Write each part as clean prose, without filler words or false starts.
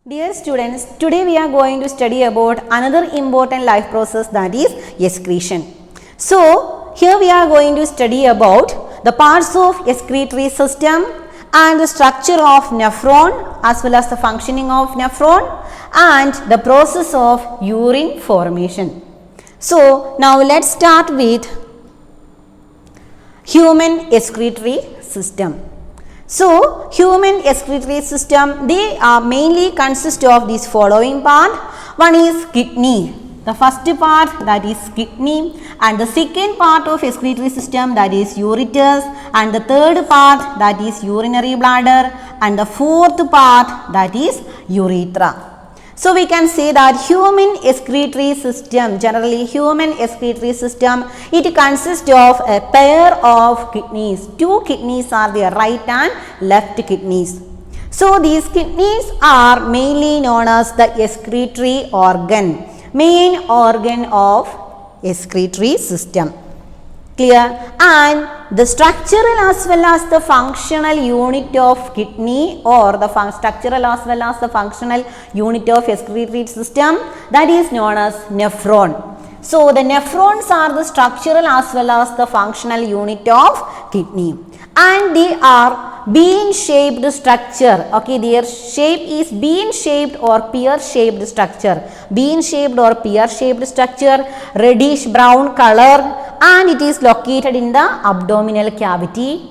Dear students, today we are going to study about another important life process, that is excretion. So, here we are going to study about the parts of excretory system and the structure of nephron as well as the functioning of nephron and the process of urine formation. So, now let's start with human excretory system. So, human excretory system, they mainly consist of this following part. One is kidney, the first part, that is kidney, and the second part of excretory system, that is ureters, and the third part, that is urinary bladder, and the fourth part, that is urethra. So, we can say that human excretory system, generally human excretory system, it consists of a pair of kidneys. Two kidneys are there, right and left kidneys. So, these kidneys are mainly known as the excretory organ, main organ of excretory system. Clear? And the structural as well as the functional unit of kidney or the structural as well as the functional unit of excretory system, that is known as nephron. So, the nephrons are the structural as well as the functional unit of kidney, and they are bean shaped structure. Okay, their shape is bean shaped or pear shaped structure. Bean shaped or pear shaped structure, reddish brown color, and it is located in the abdominal cavity.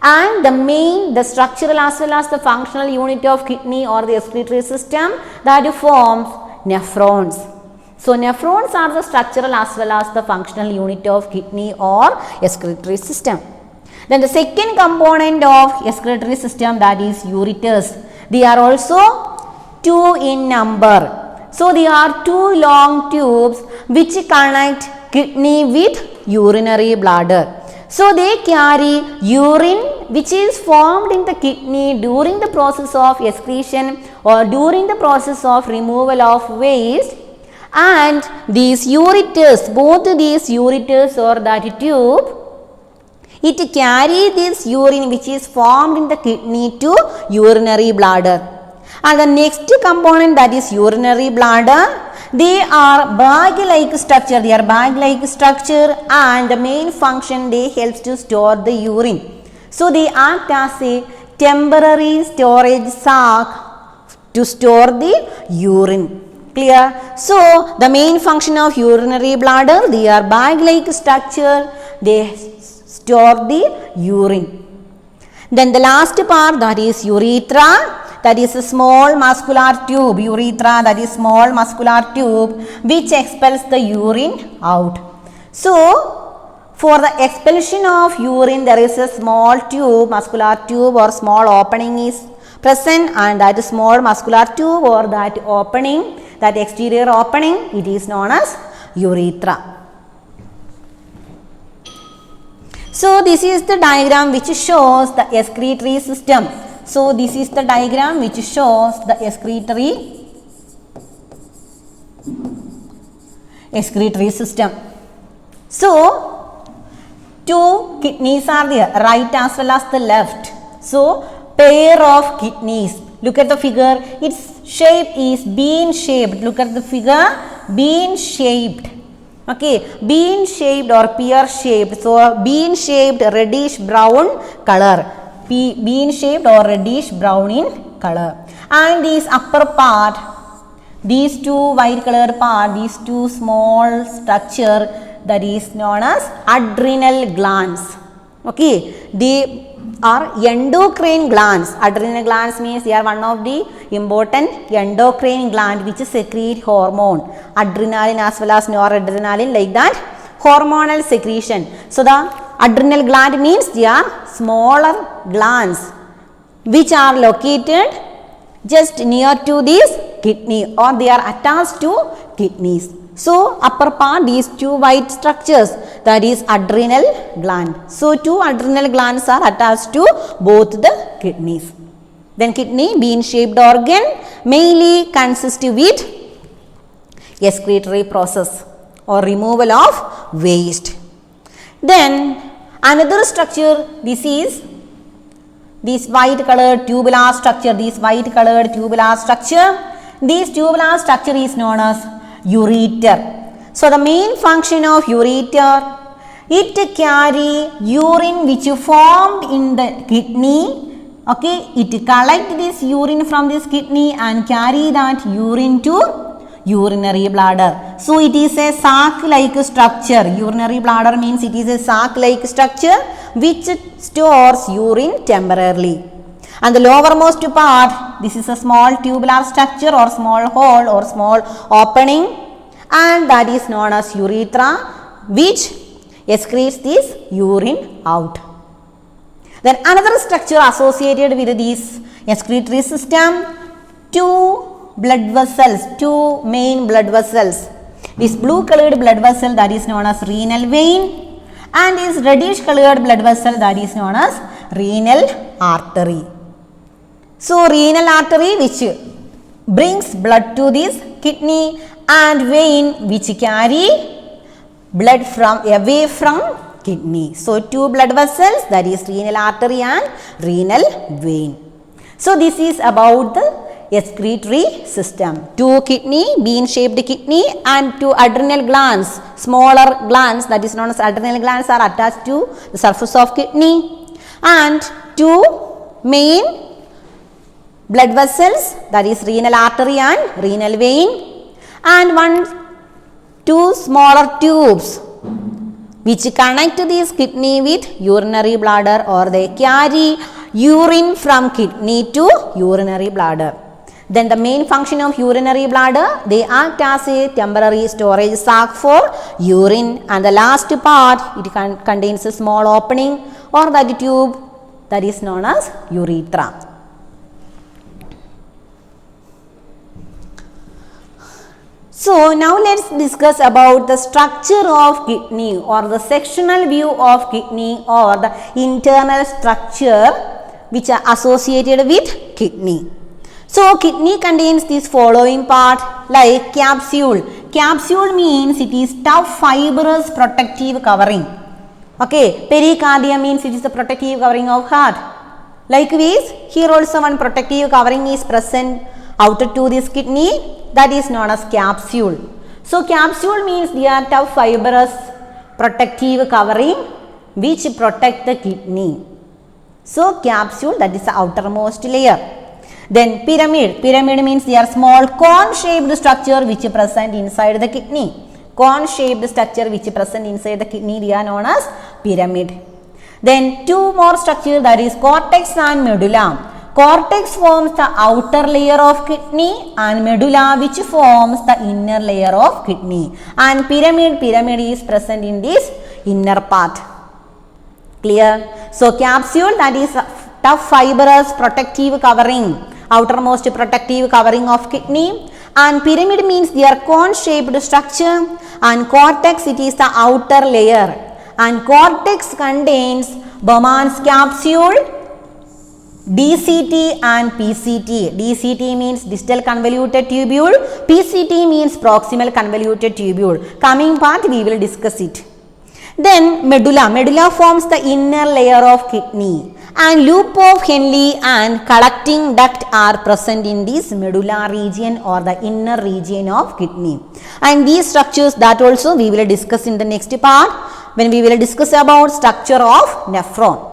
And the structural as well as the functional unit of kidney or the excretory system, that forms nephrons. So, nephrons are the structural as well as the functional unit of kidney or excretory system. Then the second component of excretory system, that is ureters. They are also two in number. So, they are two long tubes which connect kidney with urinary bladder. So, they carry urine which is formed in the kidney during the process of excretion or during the process of removal of waste, and these ureters, both these ureters or that tube, it carry this urine which is formed in the kidney to urinary bladder. And the next component, that is urinary bladder, they are bag-like structure, and the main function, they helps to store the urine. So, they act as a temporary storage sac to store the urine. Clear? So, the main function of urinary bladder, they are bag-like structure, they store the urine. Then the last part, that is urethra, that is a small muscular tube, urethra, that is small muscular tube which expels the urine out. So, for the expulsion of urine, there is a small tube, muscular tube or small opening is present, and that small muscular tube or that opening, that exterior opening, it is known as urethra. So, this is the diagram which shows the excretory system. So, this is the diagram which shows the excretory system. So, two kidneys are there, right as well as the left. So, pair of kidneys. Look at the figure, its shape is bean shaped. Look at the figure, bean shaped. Okay, bean shaped or pear shaped. So, bean shaped reddish brown color. Bean shaped or reddish brown in color. And this upper part, these two white colored part, these two small structure, that is known as adrenal glands. Okay, they are endocrine glands. Adrenal glands means they are one of the important endocrine gland which secrete hormone, adrenaline as well as noradrenaline, like that hormonal secretion. So, the adrenal gland means they are smaller glands which are located just near to this kidney or they are attached to kidneys. So, upper part, these two white structures, that is adrenal gland. So, two adrenal glands are attached to both the kidneys. Then kidney, bean shaped organ, mainly consists with excretory process or removal of waste. Then another structure, this is this white colored tubular structure, this tubular structure is known as ureter. So the main function of ureter, it carry urine which formed in the kidney. Okay, it collect this urine from this kidney and carry that urine to urinary bladder. So it is a sac-like structure. Urinary bladder means it is a sac-like structure which stores urine temporarily. And the lowermost part, this is a small tubular structure or small hole or small opening, and that is known as urethra, which excretes this urine out. Then another structure associated with this excretory system, two main blood vessels. This blue colored blood vessel, that is known as renal vein, and this reddish colored blood vessel, that is known as renal artery. So renal artery which brings blood to this kidney, and vein which carry blood away from kidney. So two blood vessels, that is renal artery and renal vein. So this is about the excretory system. Two kidney, bean shaped kidney, and two adrenal glands, smaller glands, that is known as adrenal glands, are attached to the surface of kidney, and two main blood vessels, that is renal artery and renal vein, and two smaller tubes which connect this kidney with urinary bladder, or they carry urine from kidney to urinary bladder. Then the main function of urinary bladder, they act as a temporary storage sac for urine, and the last part, it contains a small opening or that tube, that is known as urethra. So now let's discuss about the structure of kidney, or the sectional view of kidney, or the internal structure which are associated with kidney. So kidney contains this following part, like capsule. Capsule means it is tough fibrous protective covering. Okay, pericardium means it is the protective covering of heart. Likewise, here also one protective covering is present outer to this kidney, that is known as capsule. So capsule means they are tough fibrous protective covering which protect the kidney. So capsule, that is the outermost layer. Then pyramid. Pyramid means they are small cone shaped structure which present inside the kidney. Cone shaped structure which present inside the kidney, they are known as pyramid. Then two more structures, that is cortex and medulla. Cortex forms the outer layer of kidney, and medulla which forms the inner layer of kidney, and pyramid is present in this inner part. Clear? So capsule, that is tough fibrous protective covering, outermost protective covering of kidney, and pyramid means they are cone shaped structure, and cortex, it is the outer layer, and cortex contains Bowman's capsule, DCT and PCT. DCT means distal convoluted tubule, PCT means proximal convoluted tubule. Coming part we will discuss it. Then medulla. Medulla forms the inner layer of kidney, and loop of Henle and collecting duct are present in this medulla region, or the inner region of kidney. And these structures, that also we will discuss in the next part when we will discuss about structure of nephron.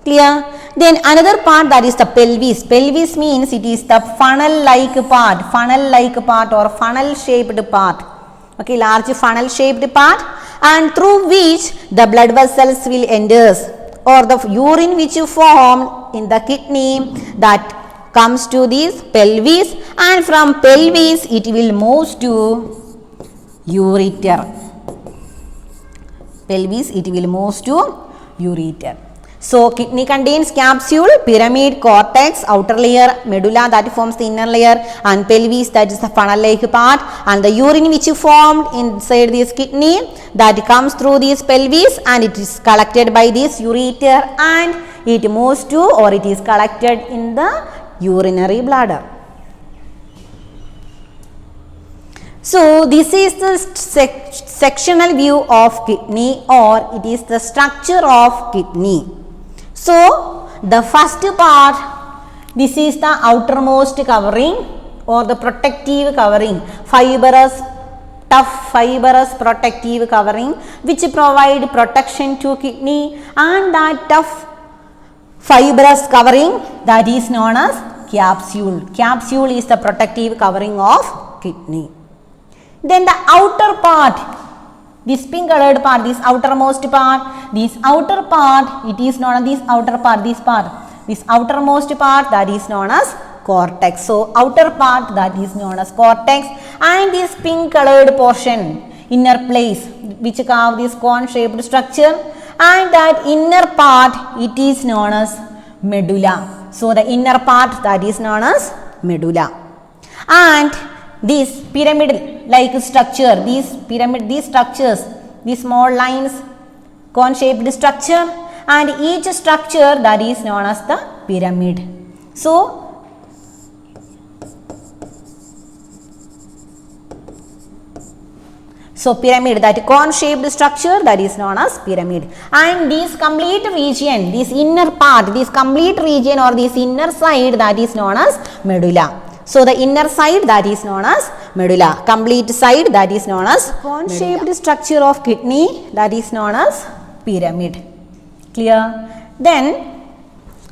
Clear? Then another part, that is the pelvis. Pelvis means it is the funnel-like part or funnel-shaped part. Okay, large funnel-shaped part, and through which the blood vessels will enter, or the urine which formed in the kidney, that comes to this pelvis, and from pelvis it will move to ureter. Pelvis, it will move to ureter. So kidney contains capsule, pyramid, cortex, outer layer, medulla that forms the inner layer, and pelvis, that is the funnel-like part, and the urine which formed inside this kidney, that comes through this pelvis, and it is collected by this ureter, and it moves to, or it is collected in the urinary bladder. So this is the sectional view of kidney, or it is the structure of kidney. So the first part, this is the outermost covering or the protective covering, tough fibrous protective covering which provide protection to kidney, and that tough fibrous covering that is known as capsule. Capsule is the protective covering of kidney. Then the outer part, this pink colored part, this outermost part, it is known as this outermost part that is known as cortex. So outer part that is known as cortex, and this pink colored portion, inner place which have this cone shaped structure, and that inner part it is known as medulla. So the inner part that is known as medulla, and this pyramid like structure, these structures, these small lines, cone shaped structure, and each structure that is known as the pyramid. So pyramid, that cone shaped structure that is known as pyramid, and this complete region, this inner part, this complete region or this inner side that is known as medulla. So the inner side that is known as medulla, complete side that is known as cone shaped structure of kidney that is known as pyramid. Clear? Then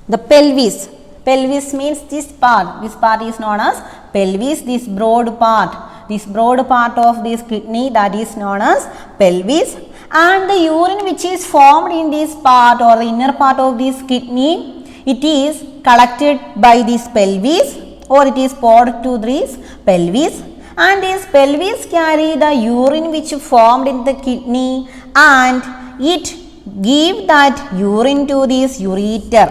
the pelvis. Pelvis means this part is known as pelvis, this broad part of this kidney that is known as pelvis, and the urine which is formed in this part or the inner part of this kidney, it is collected by this pelvis or it is poured to this pelvis, and this pelvis carry the urine which formed in the kidney, and it give that urine to this ureter.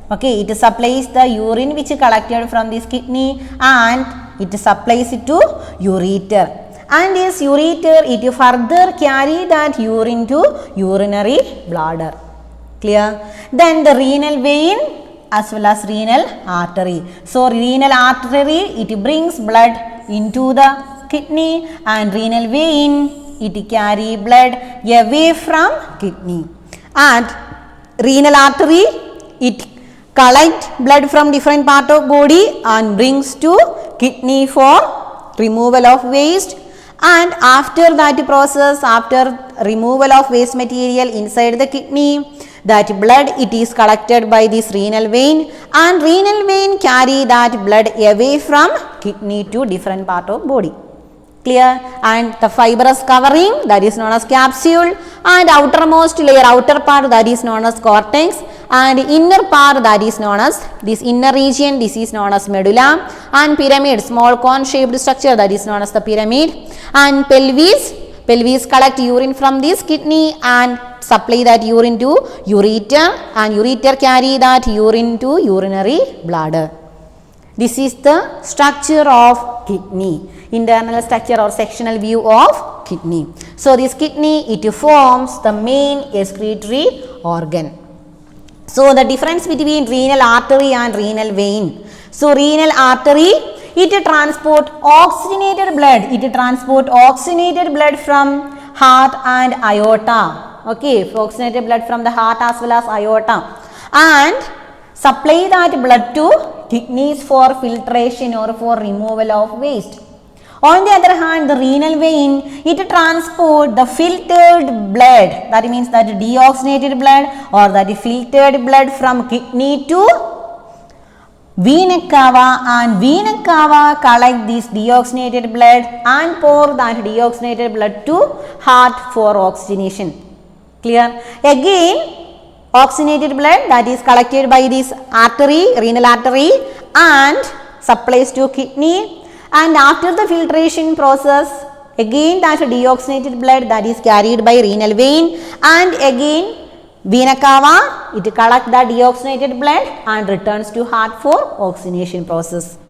Okay, it supplies the urine which collected from this kidney and it supplies it to ureter, and this ureter it further carry that urine to urinary bladder. Clear? Then the renal vein as well as renal artery. So renal artery it brings blood into the kidney, and renal vein it carry blood away from kidney, and renal artery it collect blood from different part of body and brings to kidney for removal of waste, and after that process, after removal of waste material inside the kidney, that blood it is collected by this renal vein, and renal vein carry that blood away from kidney to different part of body. Clear? And the fibrous covering that is known as capsule, and outermost layer, outer part that is known as cortex, and inner part that is known as this inner region, this is known as medulla, and pyramid, small cone shaped structure that is known as the pyramid, and pelvis collect urine from this kidney and supply that urine to ureter, and ureter carry that urine to urinary bladder. This is the structure of kidney, internal structure or sectional view of kidney. So this kidney it forms the main excretory organ. So the difference between renal artery and renal vein. So renal artery it transport oxygenated blood from heart and aorta. Okay, oxygenated blood from the heart as well as aorta, and supply that blood to kidneys for filtration or for removal of waste. On the other hand, the renal vein it transport the filtered blood, that means that deoxygenated blood or that filtered blood from kidney to vena cava, and vena cava collect this deoxygenated blood and pour that deoxygenated blood to heart for oxygenation. Clear? Again oxygenated blood that is collected by this artery, renal artery, and supplies to kidney, and after the filtration process again that deoxygenated blood that is carried by renal vein, and again vena cava it collects the deoxygenated blood and returns to heart for oxygenation process.